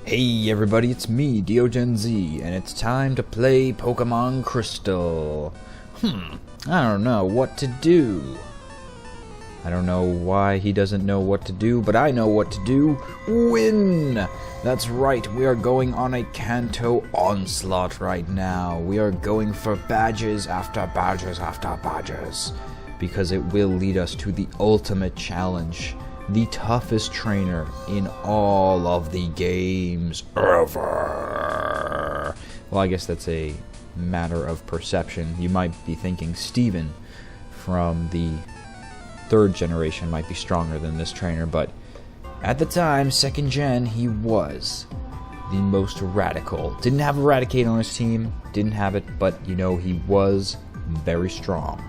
Hey everybody, it's me, DeoGenZ, and it's time to play Pokemon Crystal. I don't know what to do. I don't know why he doesn't know what to do, but I know what to do. Win! That's right, we are going on a Kanto onslaught right now. We are going for badges after badges after badges, because it will lead us to the ultimate challenge. The toughest trainer in all of the games ever. Well, I guess that's a matter of perception. You might be thinking Steven from the third generation might be stronger than this trainer, but at the time, second gen, he was the most radical. Didn't have Eradicate on his team, didn't have it, but you know, he was very strong.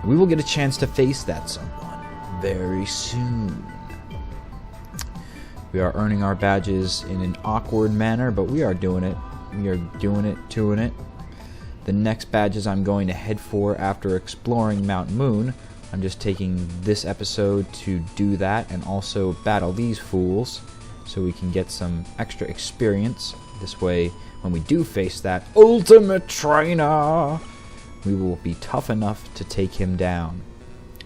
We will get a chance to face that someone very soon. We are earning our badges in an awkward manner, but we are doing it. We are doing it. The next badges I'm going to head for after exploring Mt.Moon. I'm just taking this episode to do that and also battle these fools so we can get some extra experience. This way, when we do face that ultimate trainer, we will be tough enough to take him down.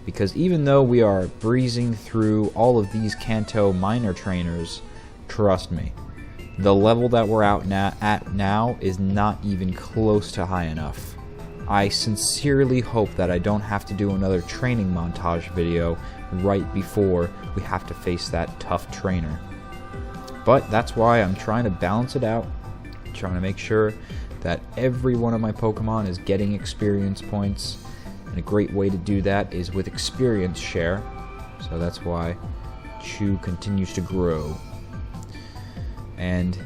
Because even though we are breezing through all of these Kanto minor trainers, trust me, the level that we're at now is not even close to high enough. I sincerely hope that I don't have to do another training montage video right before we have to face that tough trainer. But that's why I'm trying to balance it out, trying to make sure that every one of my Pokemon is getting experience points. And a great way to do that is with experience share. So that's why Chew continues to grow. And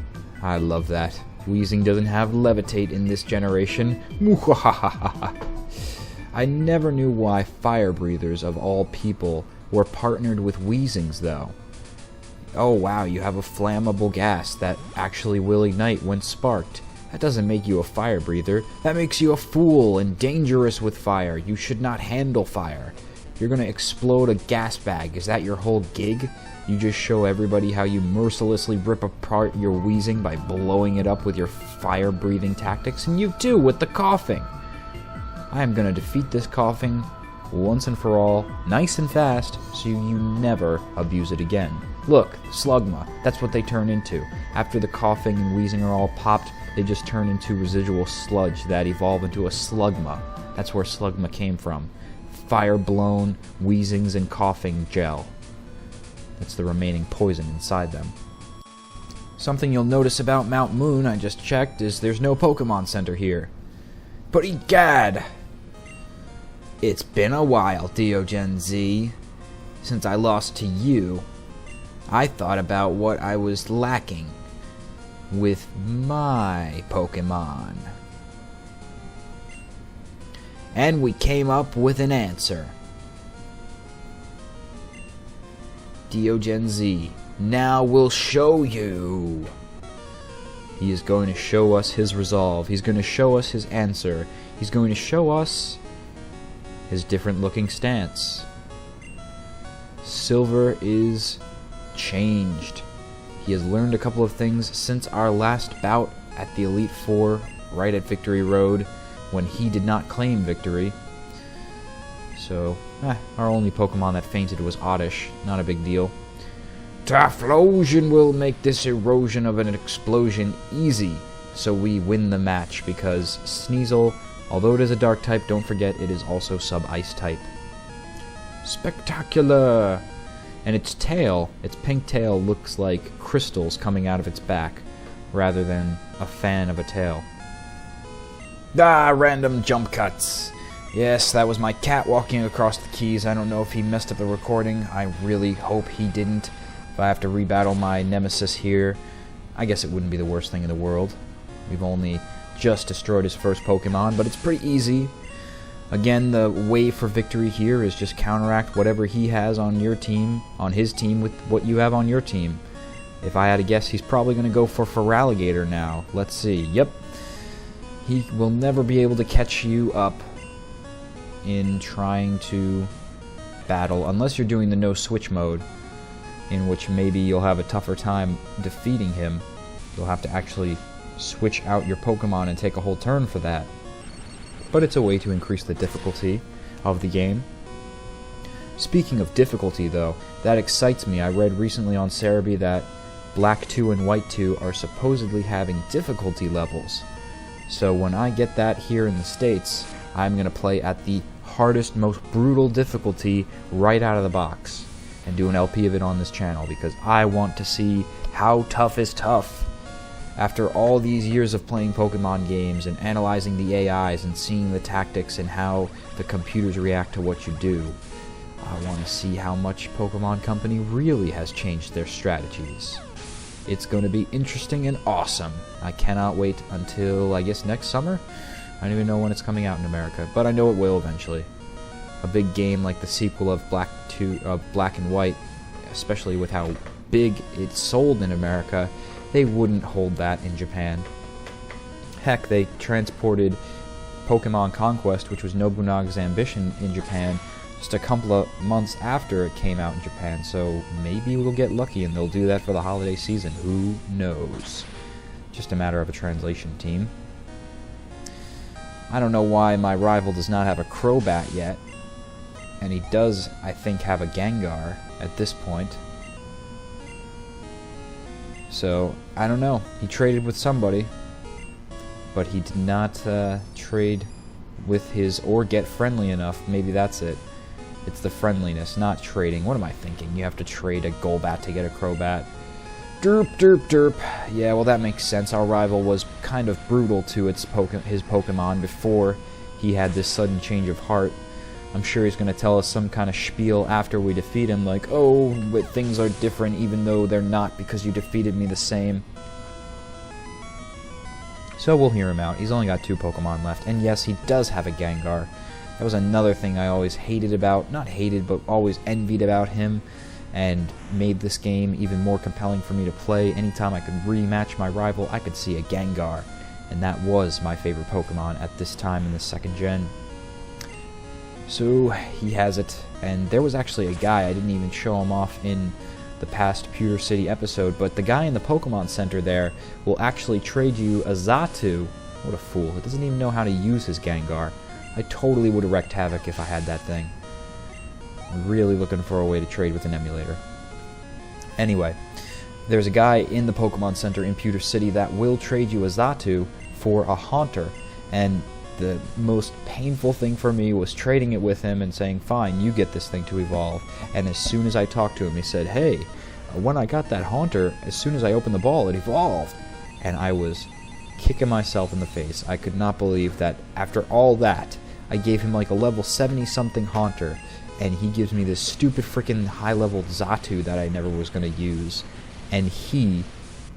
I love that. Weezing doesn't have Levitate in this generation. I never knew why fire breathers of all people were partnered with Weezings though. Oh wow, you have a flammable gas that actually will ignite when sparked. That doesn't make you a fire breather. That makes you a fool and dangerous with fire. You should not handle fire. You're gonna explode a gas bag. Is that your whole gig? You just show everybody how you mercilessly rip apart your Weezing by blowing it up with your fire-breathing tactics, and you do with the coughing. I am gonna defeat this coughing once and for all, nice and fast, so you never abuse it again. Look, Slugma, that's what they turn into. After the coughing and wheezing are all popped, they just turn into residual sludge that evolve into a Slugma. That's where Slugma came from. Fire-blown wheezings and coughing gel. That's the remaining poison inside them. Something you'll notice about Mt.Moon, I just checked, is there's no Pokemon Center here. But egad! It's been a while, DeoGenZ. Since I lost to you, I thought about what I was lacking with my Pokemon. And we came up with an answer. DeoGenZ, now we'll show you. He is going to show us his resolve. He's going to show us his answer. He's going to show us his different looking stance. Silver is changed. He has learned a couple of things since our last bout at the Elite Four, right at Victory Road, when he did not claim victory. So, our only Pokemon that fainted was Oddish. Not a big deal. Typhlosion will make this erosion of an explosion easy, so we win the match, because Sneasel, although it is a dark type, don't forget it is also sub-ice type. Spectacular! And its tail, its pink tail, looks like crystals coming out of its back, rather than a fan of a tail. Random jump cuts. Yes, that was my cat walking across the keys. I don't know if he messed up the recording. I really hope he didn't. If I have to rebattle my nemesis here, I guess it wouldn't be the worst thing in the world. We've only just destroyed his first Pokemon, but it's pretty easy. Again, the way for victory here is just counteract whatever he has on your team, on his team, with what you have on your team. If I had to guess, he's probably going to go for Feraligatr now. Let's see. Yep. He will never be able to catch you up in trying to battle, unless you're doing the no-switch mode, in which maybe you'll have a tougher time defeating him. You'll have to actually switch out your Pokemon and take a whole turn for that. But it's a way to increase the difficulty of the game. Speaking of difficulty, though, that excites me. I read recently on Cerebi that Black 2 and White 2 are supposedly having difficulty levels. So when I get that here in the States, I'm going to play at the hardest, most brutal difficulty right out of the box and do an LP of it on this channel, because I want to see how tough is tough. After all these years of playing Pokemon games and analyzing the AIs and seeing the tactics and how the computers react to what you do, I want to see how much Pokemon Company really has changed their strategies. It's going to be interesting and awesome. I cannot wait until, I guess, next summer? I don't even know when it's coming out in America, but I know it will eventually. A big game like the sequel of Black and White, especially with how big it sold in America, they wouldn't hold that in Japan. Heck, they transported Pokemon Conquest, which was Nobunaga's ambition, in Japan just a couple of months after it came out in Japan, so maybe we'll get lucky and they'll do that for the holiday season. Who knows? Just a matter of a translation team. I don't know why my rival does not have a Crobat yet, and he does, I think, have a Gengar at this point. So, I don't know. He traded with somebody, but he did not trade with his, or get friendly enough. Maybe that's it. It's the friendliness, not trading. What am I thinking? You have to trade a Golbat to get a Crobat. Derp, derp, derp. Yeah, well, that makes sense. Our rival was kind of brutal to his Pokemon before he had this sudden change of heart. I'm sure he's going to tell us some kind of spiel after we defeat him, like, oh, but things are different even though they're not because you defeated me the same. So we'll hear him out. He's only got 2 Pokemon left, and yes, he does have a Gengar. That was another thing I always hated about, not hated, but always envied about him, and made this game even more compelling for me to play. Anytime I could rematch my rival, I could see a Gengar, and that was my favorite Pokemon at this time in the 2nd gen. So, he has it, and there was actually a guy, I didn't even show him off in the past Pewter City episode, but the guy in the Pokemon Center there will actually trade you a Xatu. What a fool, he doesn't even know how to use his Gengar. I totally would have wreaked havoc if I had that thing. I'm really looking for a way to trade with an emulator. Anyway, there's a guy in the Pokemon Center in Pewter City that will trade you a Xatu for a Haunter, and the most painful thing for me was trading it with him and saying, fine, you get this thing to evolve. And as soon as I talked to him, he said, hey, when I got that Haunter, as soon as I opened the ball, it evolved. And I was kicking myself in the face. I could not believe that after all that, I gave him like a level 70-something Haunter, and he gives me this stupid freaking high-level Xatu that I never was going to use. And he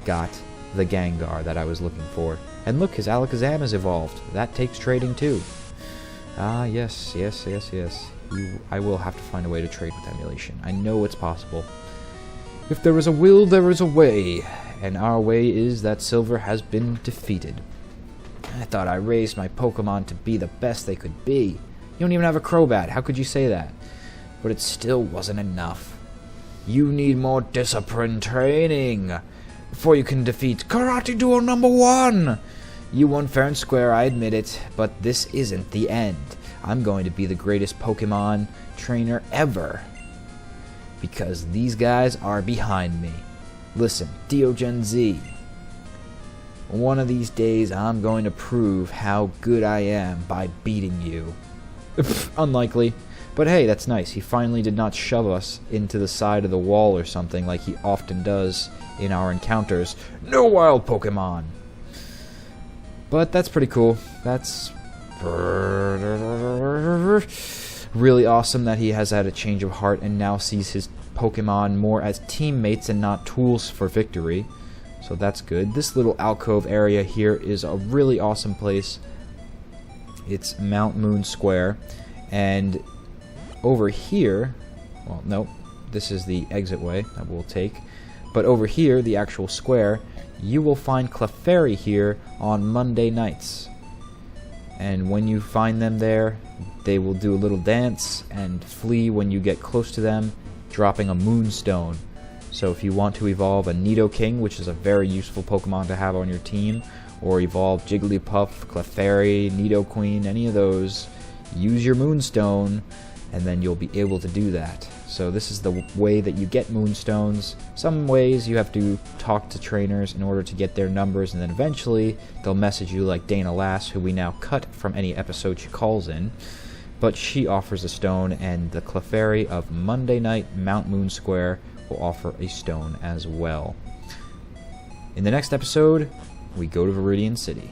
got the Gengar that I was looking for. And look, his Alakazam has evolved. That takes trading too. Ah, yes. I will have to find a way to trade with emulation. I know it's possible. If there is a will, there is a way. And our way is that Silver has been defeated. I thought I raised my Pokemon to be the best they could be. You don't even have a Crobat. How could you say that? But it still wasn't enough. You need more discipline training before you can defeat Karate Duel #1. You won fair and square, I admit it, but this isn't the end. I'm going to be the greatest Pokemon trainer ever, because these guys are behind me. Listen, DeoGenZ, one of these days I'm going to prove how good I am by beating you. Unlikely. But hey, that's nice. He finally did not shove us into the side of the wall or something like he often does in our encounters. No wild Pokemon! But that's pretty cool. That's really awesome that he has had a change of heart and now sees his Pokemon more as teammates and not tools for victory. So that's good. This little alcove area here is a really awesome place. It's Mt.Moon Square. And over here, well, no, this is the exit way that we'll take. But over here, the actual square, you will find Clefairy here on Monday nights. And when you find them there, they will do a little dance and flee when you get close to them, dropping a moonstone. So if you want to evolve a Nidoking, which is a very useful Pokemon to have on your team, or evolve Jigglypuff, Clefairy, Nidoqueen, any of those, use your Moonstone, and then you'll be able to do that. So this is the way that you get Moonstones. Some ways you have to talk to trainers in order to get their numbers, and then eventually they'll message you like Dana Lass, who we now cut from any episode she calls in. But she offers a stone, and the Clefairy of Monday Night Mt.Moon Square will offer a stone as well. In the next episode, we go to Viridian City.